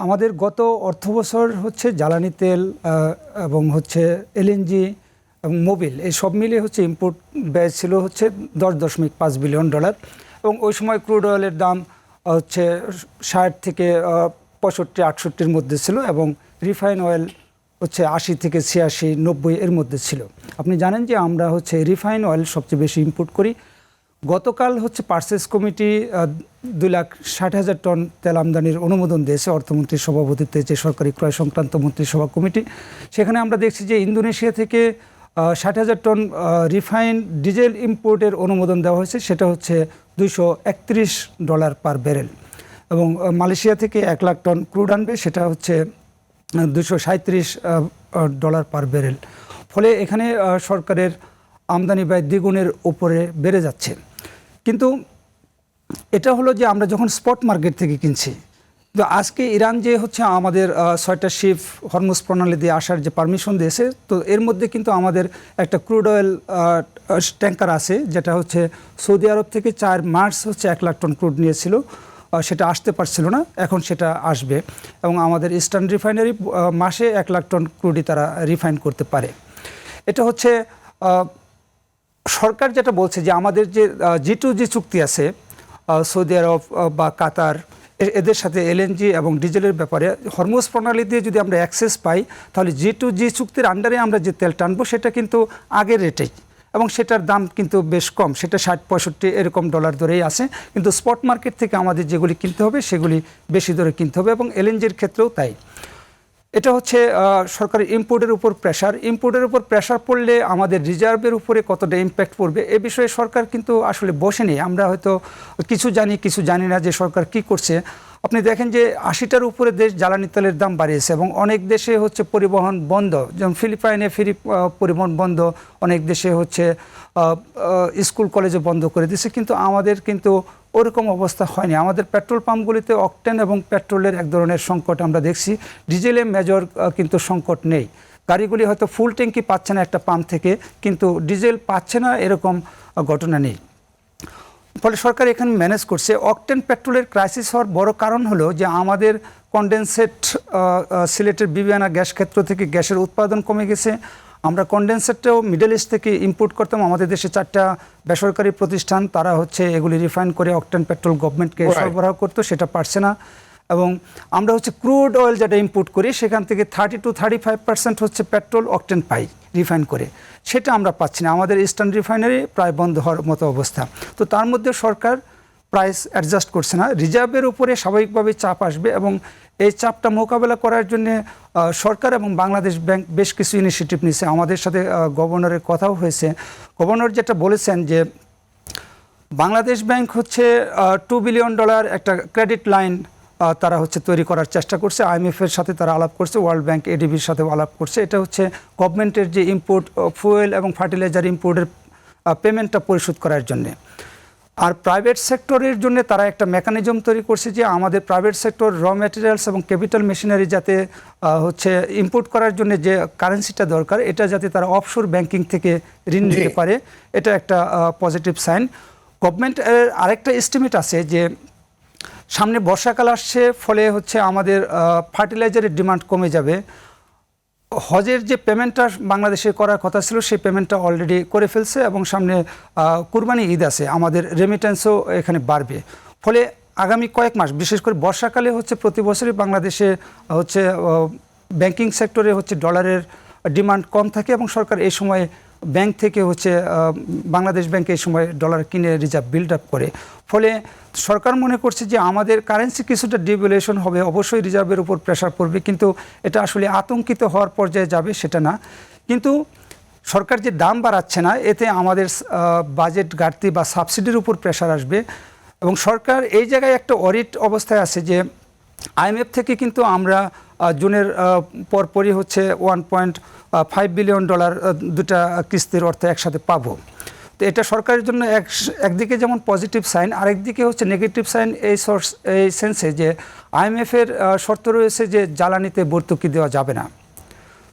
আমাদের গত অর্থবছর হচ্ছে জ্বালানি তেল এবং হচ্ছে এলএনজি এবং মোবিল এই সব মিলিয়ে হচ্ছে ইম্পোর্ট ব্যয় ছিল হচ্ছে $10.5 বিলিয়ন এবং ওই সময় ক্রুড অয়েলের দাম হচ্ছে 60 থেকে 65-68 মধ্যে ছিল এবং রিফাইন অয়েল হচ্ছে 80 থেকে 86, 90 এর মধ্যে ছিল। আপনি জানেন যে আমরা হচ্ছে রিফাইন অয়েল সবচেয়ে বেশি ইম্পোর্ট করি। গতকাল হচ্ছে পার্সেস কমিটি 2,60,000 টন তেল আমদানির অনুমোদন দিয়েছে অর্থমন্ত্রীর সভাপতিত্বে যে সরকারি ক্রয় সংক্রান্ত মন্ত্রিসভা কমিটি। সেখানে আমরা দেখছি যে ইন্দোনেশিয়া থেকে 60,000 টন রিফাইন ডিজেল ইম্পোর্টের অনুমোদন দেওয়া হয়েছে, সেটা হচ্ছে $231 পার ব্যারেল। এবং মালয়েশিয়া থেকে 1 লাখ টন ক্রুড আনবে, সেটা হচ্ছে $237 পার ব্যারেল। ফলে এখানে সরকারের আমদানি ব্যয় দ্বিগুণের উপরে বেড়ে যাচ্ছে। কিন্তু এটা হলো যে আমরা যখন স্পট মার্কেট থেকে কিনছি, তো আজকে ইরান যে হচ্ছে আমাদের 6টা শিপ হরমুজ প্রণালী দিয়ে আসার যে পারমিশন দিয়েছে, তো এর মধ্যে কিন্তু আমাদের একটা ক্রুড অয়েল ট্যাঙ্কার আছে যেটা হচ্ছে সৌদি আরব থেকে 4 মার্চ হচ্ছে 1 লাখ টন ক্রুড নিয়েছিল, সেটা আসতে পারছিল না, এখন সেটা আসবে। এবং আমাদের ইস্টার্ন রিফাইনারি মাসে 1 লাখ টন ক্রুডই তারা রিফাইন করতে পারে। এটা হচ্ছে সরকার যেটা বলছে যে আমাদের যে G2G চুক্তি আছে সৌদি আরব বা কাতার, এদের সাথে এলএনজি এবং ডিজেলের ব্যাপারে হরমুজ প্রণালী দিয়ে যদি আমরা অ্যাক্সেস পাই, তাহলে G2G চুক্তির আন্ডারে আমরা যে তেল টানবো সেটা কিন্তু আগের রেটেই, এবং সেটার দাম কিন্তু বেশ কম, সেটা 60-65 এরকম ডলার ধরেই আছে। কিন্তু স্পট মার্কেট থেকে আমাদের যেগুলি কিনতে হবে সেগুলি বেশি দরে কিনতে হবে, এবং এলএনজির ক্ষেত্রেও তাই। এটা হচ্ছে সরকারের ইম্পোর্টের উপর প্রেশার। ইম্পোর্টের উপর প্রেশার পড়লে আমাদের রিজার্ভের উপরে কতটা ইম্প্যাক্ট পড়বে এ বিষয়ে সরকার কিন্তু আসলে বসেনি। আমরা হয়তো কিছু জানি কিছু জানি না যে সরকার কি করছে। আপনি দেখেন যে 80টার উপরে দেশ জ্বালানি তেলের দাম বাড়িয়েছে, এবং অনেক দেশে হচ্ছে পরিবহন বন্ধ, যেমন ফিলিপাইনে ফ্রি পরিবহন বন্ধ, অনেক দেশে হচ্ছে স্কুল কলেজে বন্ধ করে দিয়েছে। কিন্তু আমাদের কিন্তু ওরকম অবস্থা হয়নি। আমাদের পেট্রোল পাম্পগুলিতে অকটেন এবং পেট্রোলের এক ধরনের সংকট আমরা দেখছি, ডিজেলে মেজর কিন্তু সংকট নেই। গাড়িগুলি হয়তো ফুল ট্যাঙ্কি পাচ্ছে না একটা পাম্প থেকে, কিন্তু ডিজেল পাচ্ছে না এরকম ঘটনা নেই। ফলে সরকার এখানে ম্যানেজ করছে। অকটেন পেট্রোলের ক্রাইসিস হওয়ার বড় কারণ হলো যে আমাদের কনডেনসেট সিলেটের বিবিয়ানা গ্যাস ক্ষেত্র থেকে গ্যাসের উৎপাদন কমে গেছে। আমরা কনডেনসেটটাও মিডল ইস্ট থেকে ইম্পোর্ট করতাম। আমাদের দেশে 4টা বেসরকারি প্রতিষ্ঠান, তারা হচ্ছে এগুলি রিফাইন করে অকটেন পেট্রোল গভর্নমেন্টকে সরবরাহ করতো, সেটা পারছে না। এবং আমরা হচ্ছে ক্রুড অয়েল যেটা ইম্পোর্ট করি সেখান থেকে 30-35% হচ্ছে পেট্রোল অকটেন পাই রিফাইন করে, সেটা আমরা পাচ্ছি না। আমাদের ইস্টার্ন রিফাইনারি প্রায় বন্ধ হওয়ার মতো অবস্থা। তো তার মধ্যে সরকার প্রাইস অ্যাডজাস্ট করছে না। রিজার্ভের উপরে স্বাভাবিকভাবে চাপ আসবে, এবং এই চাপটা মোকাবেলা করার জন্য সরকার এবং বাংলাদেশ ব্যাংক বেশ কিছু ইনিশিয়েটিভ নিয়েছে। আমাদের সাথে গভর্নরের কথাও হয়েছে। গভর্নর যেটা বলেছেন যে বাংলাদেশ ব্যাংক হচ্ছে $2 বিলিয়ন একটা ক্রেডিট লাইন তারা হচ্ছে তৈরি করার চেষ্টা করছে। IMF-এর সাথে তারা আলাপ করছে, ওয়ার্ল্ড ব্যাংক ADB-র সাথেও আলাপ করছে। এটা হচ্ছে গভর্নমেন্টের যে ইম্পোর্ট ফুয়েল এবং ফার্টিলাইজার ইম্পোর্টের পেমেন্টটা পরিশোধ করার জন্যে। আর প্রাইভেট সেক্টরের জন্য তারা একটা মেকানিজম তৈরি করছে যে আমাদের প্রাইভেট সেক্টর র ম্যাটেরিয়ালস এবং ক্যাপিটাল মেশিনারি যাতে হচ্ছে ইম্পোর্ট করার জন্য যে কারেন্সিটা দরকার, এটা যাতে তারা অফশোর ব্যাংকিং থেকে ঋণ নিতে পারে, এটা একটা পজিটিভ সাইন। গভর্নমেন্টের আরেকটা এস্টিমেট আছে যে সামনে বর্ষাকাল আসছে, ফলে হচ্ছে আমাদের ফার্টিলাইজারের ডিমান্ড কমে যাবে। হজের যে পেমেন্টটা বাংলাদেশে করার কথা ছিল সেই পেমেন্টটা অলরেডি করে ফেলছে, এবং সামনে কুরবানি ঈদ আছে, আমাদের রেমিটেন্সও এখানে বাড়বে। ফলে আগামী কয়েক মাস বিশেষ করে বর্ষাকালে হচ্ছে প্রতি বছরই বাংলাদেশে হচ্ছে ব্যাংকিং সেক্টরে হচ্ছে ডলারের ডিমান্ড কম থাকে, এবং সরকার এই সময় ব্যাংক থেকে হচ্ছে বাংলাদেশ ব্যাংকে এই সময় ডলার কিনে রিজার্ভ বিল্ড আপ করে। ফলে সরকার মনে করছে যে আমাদের কারেন্সি কিছুটা ডিভ্যালুয়েশন হবে, অবশ্যই রিজার্ভের উপর প্রেশার পড়বে, কিন্তু এটা আসলে আতঙ্কিত হওয়ার পর্যায়ে যাবে সেটা না। কিন্তু সরকার যে দাম বাড়াচ্ছে না, এতে আমাদের বাজেট ঘাটতি বা সাবসিডির উপর প্রেশার আসবে। এবং সরকার এই জায়গায় একটা অডিট অবস্থায় আছে যে IMF থেকে কিন্তু আমরা জুনের পরপরই হচ্ছে $1.5 বিলিয়ন দুটা কিস্তির অর্থ একসাথে পাবো। তো এটা সরকারের জন্য একদিকে যেমন পজিটিভ সাইন, আরেকদিকে হচ্ছে নেগেটিভ সাইন এই সেন্সে যে IMF-এর শর্ত রয়েছে যে জ্বালানিতে ভর্তুকি দেওয়া যাবে না।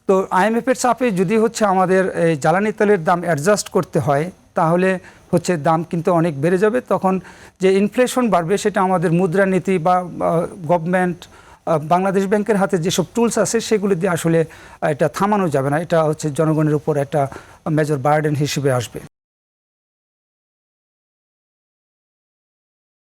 তো IMF-এর চাপে যদি হচ্ছে আমাদের এই জ্বালানি তেলের দাম অ্যাডজাস্ট করতে হয়, তাহলে হচ্ছে দাম কিন্তু অনেক বেড়ে যাবে। তখন যে ইনফ্লেশন বাড়বে সেটা আমাদের মুদ্রানীতি বা গভর্নমেন্ট বাংলাদেশ ব্যাংকের হাতে যেসব টুলস আছে সেগুলি দিয়ে আসলে এটা থামানো যাবে না, এটা হচ্ছে জনগণের উপর একটা মেজর বার্ডেন হিসেবে আসবে।